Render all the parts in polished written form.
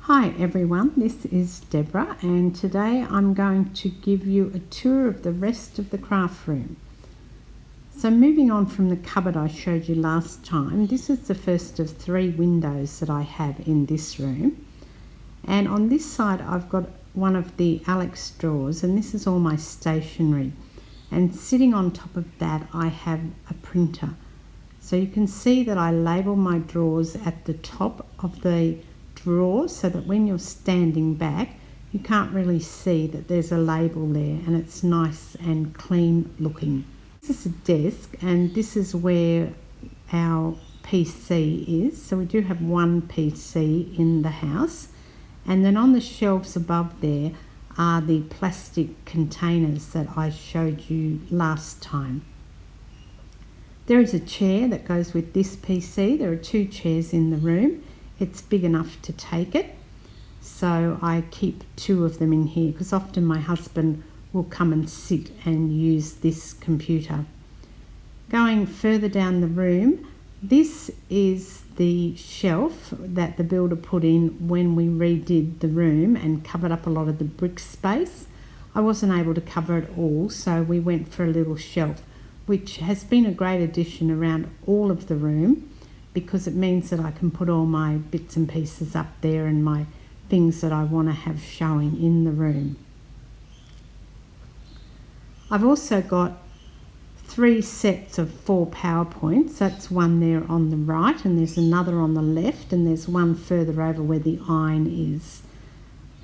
Hi everyone, this is Deborah and today I'm going to give you a tour of the rest of the craft room. So moving on from the cupboard I showed you last time, this is the first of 3 windows that I have in this room. And on this side I've got one of the Alex drawers, and this is all my stationery. And sitting on top of that I have a printer. So you can see that I label my drawers at the top of the drawer so that when you're standing back you can't really see that there's a label there, and it's nice and clean looking. This is a desk and this is where our PC is. So we do have one PC in the house, and then on the shelves above there are the plastic containers that I showed you last time. There is a chair that goes with this PC. There are 2 chairs in the room. It's big enough to take it, so I keep 2 of them in here because often my husband will come and sit and use this computer. Going further down the room, this is the shelf that the builder put in when we redid the room and covered up a lot of the brick space. I wasn't able to cover it all, so we went for a little shelf, which has been a great addition around all of the room, because it means that I can put all my bits and pieces up there and my things that I want to have showing in the room. I've also got 3 sets of 4 PowerPoints. That's one there on the right, and there's another on the left, and there's one further over where the iron is.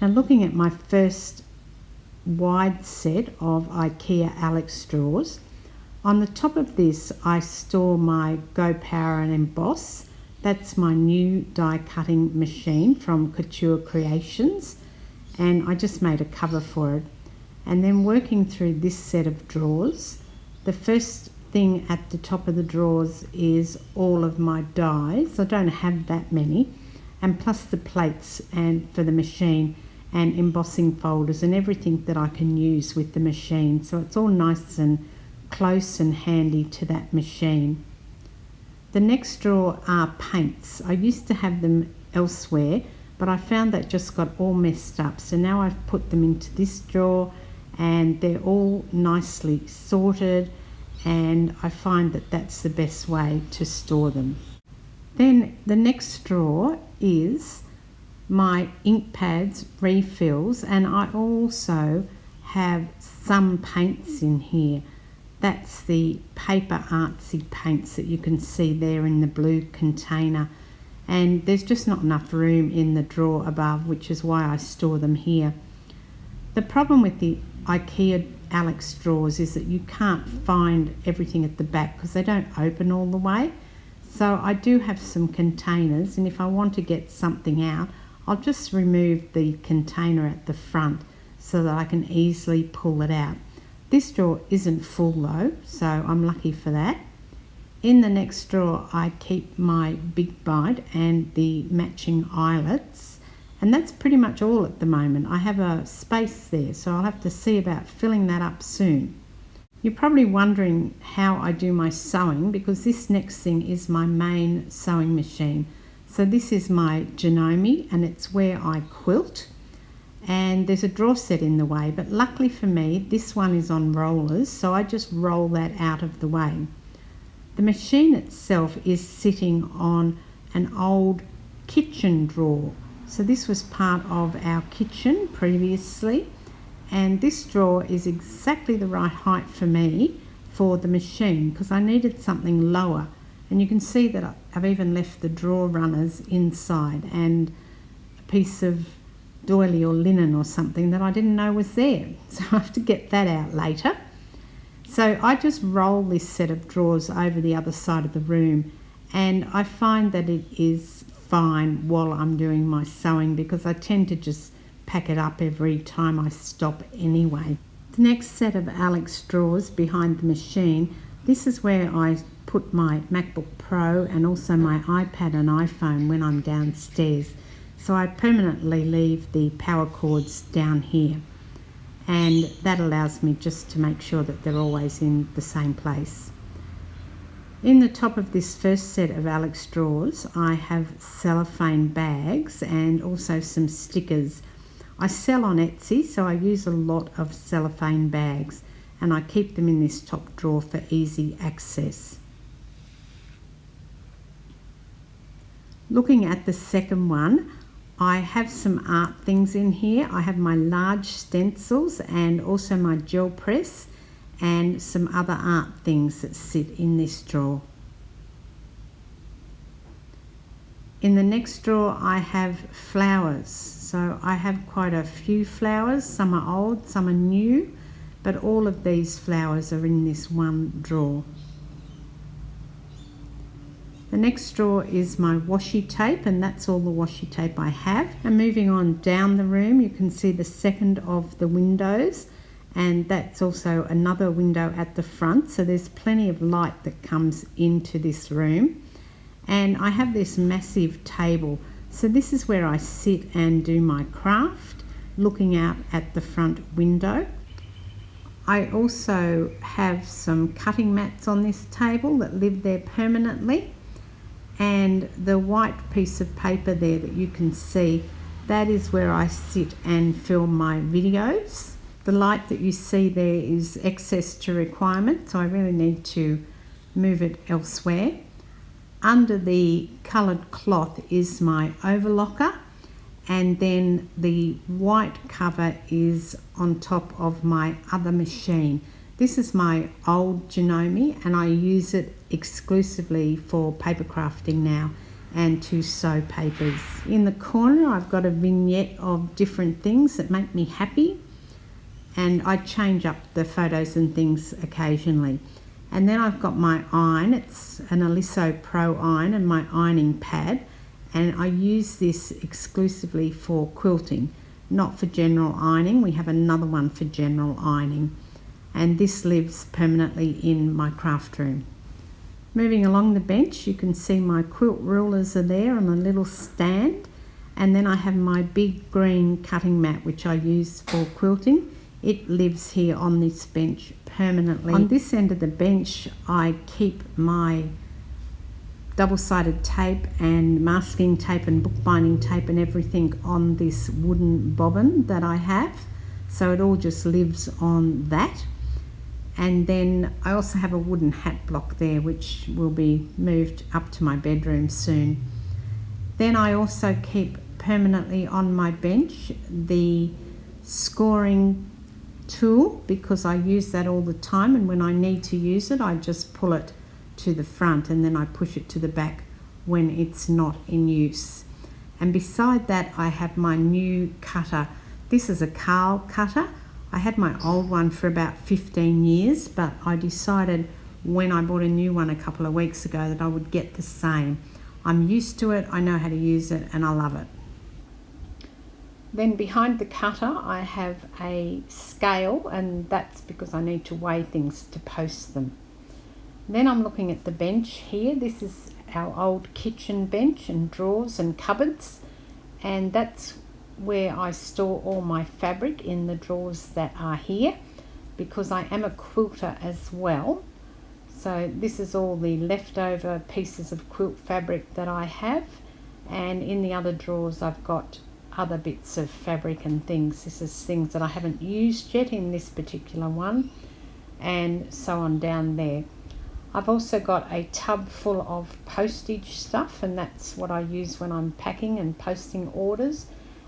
Now looking at my first wide set of IKEA Alex drawers, on the top of this I store my Go Power and Emboss. That's my new die cutting machine from Couture Creations, and I just made a cover for it. And then working through this set of drawers, the first thing at the top of the drawers is all of my dies. I don't have that many, and plus the plates and for the machine and embossing folders and everything that I can use with the machine. So it's all nice and close and handy to that machine. The next drawer are paints. I used to have them elsewhere, but I found that just got all messed up, so now I've put them into this drawer and they're all nicely sorted, and I find that that's the best way to store them. Then the next drawer is my ink pads, refills, and I also have some paints in here. That's the paper artsy paints that you can see there in the blue container, and there's just not enough room in the drawer above, which is why I store them here. The problem with the IKEA Alex drawers is that you can't find everything at the back because they don't open all the way. So I do have some containers, and if I want to get something out, I'll just remove the container at the front so that I can easily pull it out. This drawer isn't full though, so I'm lucky for that. In the next drawer I keep my Big Bite and the matching eyelets, and that's pretty much all at the moment. I have a space there, so I'll have to see about filling that up soon. You're probably wondering how I do my sewing, because this next thing is my main sewing machine. So this is my Janome, and it's where I quilt. And there's a drawer set in the way, but luckily for me this one is on rollers, so I just roll that out of the way. The machine itself is sitting on an old kitchen drawer, so this was part of our kitchen previously, and this drawer is exactly the right height for me for the machine because I needed something lower. And you can see that I've even left the drawer runners inside and a piece of doily or linen or something that I didn't know was there, so I have to get that out later. So I just roll this set of drawers over the other side of the room, and I find that it is fine while I'm doing my sewing because I tend to just pack it up every time I stop anyway. The next set of Alex drawers behind the machine, this is where I put my MacBook Pro and also my iPad and iPhone when I'm downstairs. So I permanently leave the power cords down here, and that allows me just to make sure that they're always in the same place. In the top of this first set of Alex drawers, I have cellophane bags and also some stickers. I sell on Etsy, so I use a lot of cellophane bags, and I keep them in this top drawer for easy access. Looking at the second one, I have some art things in here. I have my large stencils and also my gel press and some other art things that sit in this drawer. In the next drawer I have flowers. So I have quite a few flowers. Some are old, some are new, but all of these flowers are in this one drawer. The next drawer is my washi tape, and that's all the washi tape I have. And moving on down the room, you can see the second of the windows, and that's also another window at the front, so there's plenty of light that comes into this room. And I have this massive table, so this is where I sit and do my craft, looking out at the front window. I also have some cutting mats on this table that live there permanently. And the white piece of paper there that you can see, that is where I sit and film my videos. The light that you see there is excess to requirement, so I really need to move it elsewhere. Under the coloured cloth is my overlocker, and then the white cover is on top of my other machine. This is my old Janome, and I use it exclusively for paper crafting now and to sew papers. In the corner I've got a vignette of different things that make me happy, and I change up the photos and things occasionally. And then I've got my iron. It's an Aliso Pro iron and my ironing pad, and I use this exclusively for quilting, not for general ironing. We have another one for general ironing, and this lives permanently in my craft room. Moving along the bench, you can see my quilt rulers are there on a little stand, and then I have my big green cutting mat which I use for quilting. It lives here on this bench permanently. On this end of the bench I keep my double-sided tape and masking tape and bookbinding tape and everything on this wooden bobbin that I have, so it all just lives on that. And then I also have a wooden hat block there which will be moved up to my bedroom soon. Then I also keep permanently on my bench the scoring tool, because I use that all the time, and when I need to use it I just pull it to the front and then I push it to the back when it's not in use. And beside that I have my new cutter. This is a Carl cutter. I had my old one for about 15 years, but I decided when I bought a new one a couple of weeks ago that I would get the same. I'm used to it, I know how to use it, and I love it. Then behind the cutter I have a scale, and that's because I need to weigh things to post them. Then I'm looking at the bench here. This is our old kitchen bench and drawers and cupboards, and that's where I store all my fabric, in the drawers that are here, because I am a quilter as well. So this is all the leftover pieces of quilt fabric that I have, and in the other drawers I've got other bits of fabric and things. This is things that I haven't used yet in this particular one, and so on down there. I've also got a tub full of postage stuff, and that's what I use when I'm packing and posting orders.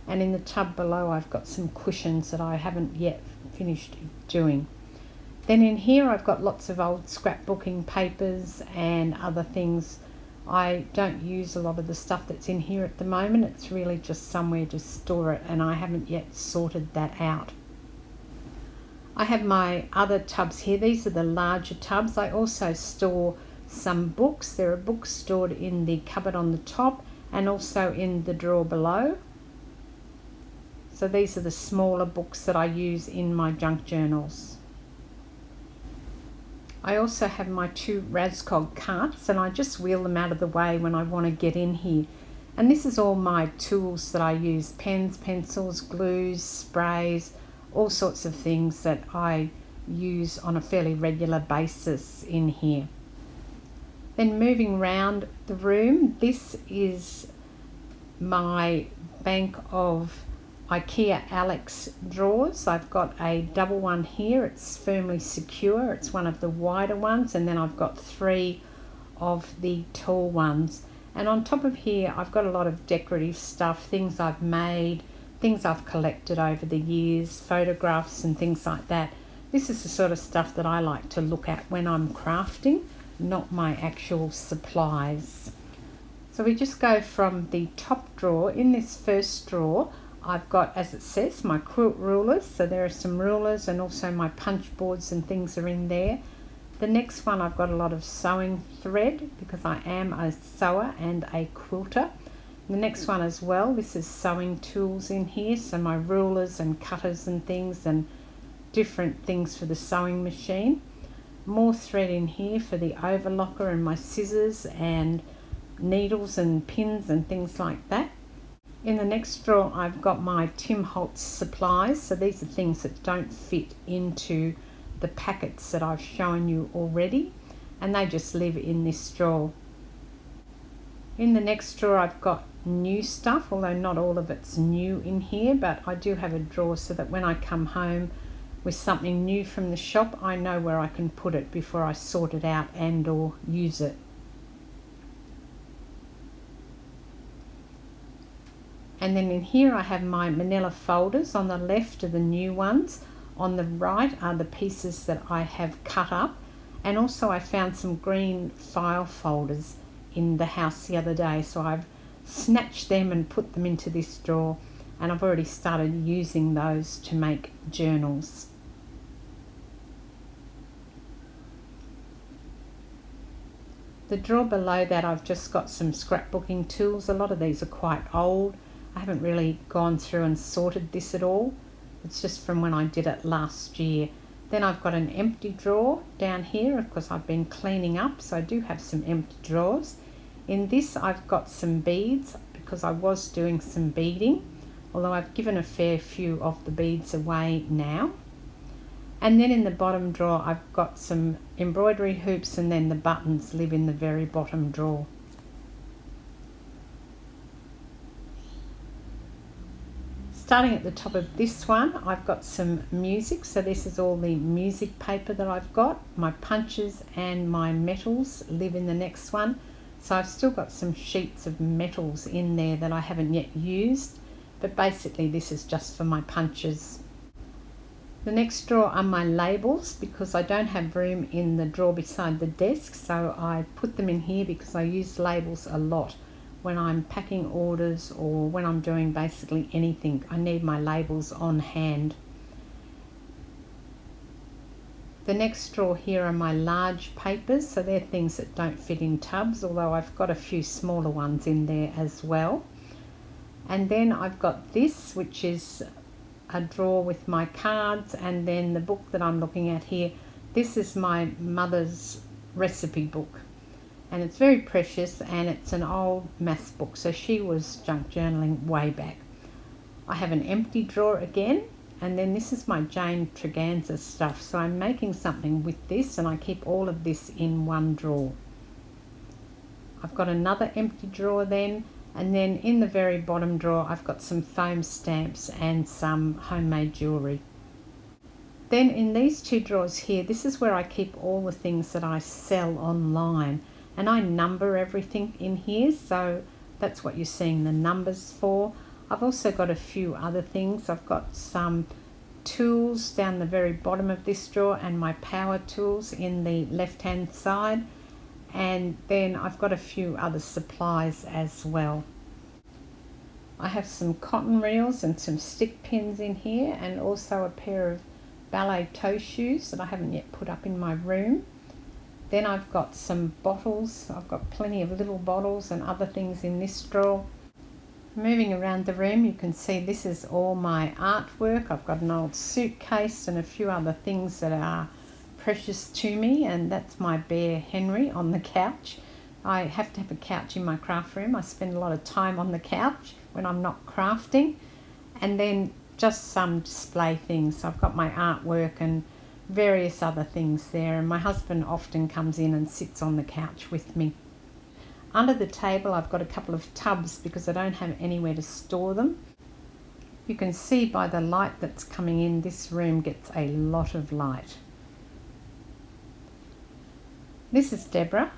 And in the tub below I've got some cushions that I haven't yet finished doing. Then in here I've got lots of old scrapbooking papers and other things. I don't use a lot of the stuff that's in here at the moment. It's really just somewhere to store it, and I haven't yet sorted that out. I have my other tubs here. These are the larger tubs. I also store some books. There are books stored in the cupboard on the top and also in the drawer below. So these are the smaller books that I use in my junk journals. I also have my 2 Rascog carts, and I just wheel them out of the way when I want to get in here. And this is all my tools that I use: pens, pencils, glues, sprays, all sorts of things that I use on a fairly regular basis in here. Then moving around the room, this is my bank of IKEA Alex drawers. I've got a double one here, it's firmly secure, it's one of the wider ones, and then I've got 3 of the tall ones. And on top of here I've got a lot of decorative stuff, things I've made, things I've collected over the years, photographs and things like that. This is the sort of stuff that I like to look at when I'm crafting, not my actual supplies. So we just go from the top drawer. In this first drawer I've got, as it says, my quilt rulers. So there are some rulers and also my punch boards and things are in there. The next one I've got a lot of sewing thread because I am a sewer and a quilter. The next one as well, this is sewing tools in here. So my rulers and cutters and things and different things for the sewing machine. More thread in here for the overlocker and my scissors and needles and pins and things like that. In the next drawer I've got my Tim Holtz supplies. So these are things that don't fit into the packets that I've shown you already, and they just live in this drawer. In the next drawer I've got new stuff, although not all of it's new in here, but I do have a drawer so that when I come home with something new from the shop, I know where I can put it before I sort it out and or use it. And then in here I have my manila folders. On the left are the new ones. On the right are the pieces that I have cut up. And also I found some green file folders in the house the other day. So I've snatched them and put them into this drawer. And I've already started using those to make journals. The drawer below that I've just got some scrapbooking tools. A lot of these are quite old. I haven't really gone through and sorted this at all. It's just from when I did it last year. Then I've got an empty drawer down here because I've been cleaning up, so I do have some empty drawers. In this I've got some beads because I was doing some beading, although I've given a fair few of the beads away now. And then in the bottom drawer I've got some embroidery hoops, and then the buttons live in the very bottom drawer. Starting at the top of this one, I've got some music. So this is all the music paper that I've got. My punches and my metals live in the next one. So I've still got some sheets of metals in there that I haven't yet used, but basically this is just for my punches. The next drawer are my labels because I don't have room in the drawer beside the desk, so I put them in here because I use labels a lot. When I'm packing orders or when I'm doing basically anything, I need my labels on hand. The next drawer here are my large papers, so they're things that don't fit in tubs, although I've got a few smaller ones in there as well. And then I've got this, which is a drawer with my cards, and then the book that I'm looking at here, this is my mother's recipe book. And it's very precious, and it's an old maths book, so she was junk journaling way back. I have an empty drawer again, and then this is my Jane Treganza stuff. So I'm making something with this, and I keep all of this in one drawer. I've got another empty drawer then, and then in the very bottom drawer I've got some foam stamps and some homemade jewellery. Then in these two drawers here, this is where I keep all the things that I sell online. And I number everything in here, so that's what you're seeing the numbers for. I've also got a few other things. I've got some tools down the very bottom of this drawer and my power tools in the left hand side. And then I've got a few other supplies as well. I have some cotton reels and some stick pins in here, and also a pair of ballet toe shoes that I haven't yet put up in my room. Then I've got some bottles. I've got plenty of little bottles and other things in this drawer. Moving around the room, you can see this is all my artwork. I've got an old suitcase and a few other things that are precious to me, and that's my bear Henry on the couch. I have to have a couch in my craft room. I spend a lot of time on the couch when I'm not crafting. And then just some display things. So I've got my artwork and various other things there, and my husband often comes in and sits on the couch with me. Under the table I've got a couple of tubs because I don't have anywhere to store them. You can see by the light that's coming in, this room gets a lot of light. This is Deborah.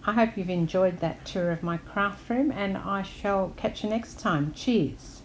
I hope you've enjoyed that tour of my craft room, and I shall catch you next time. Cheers.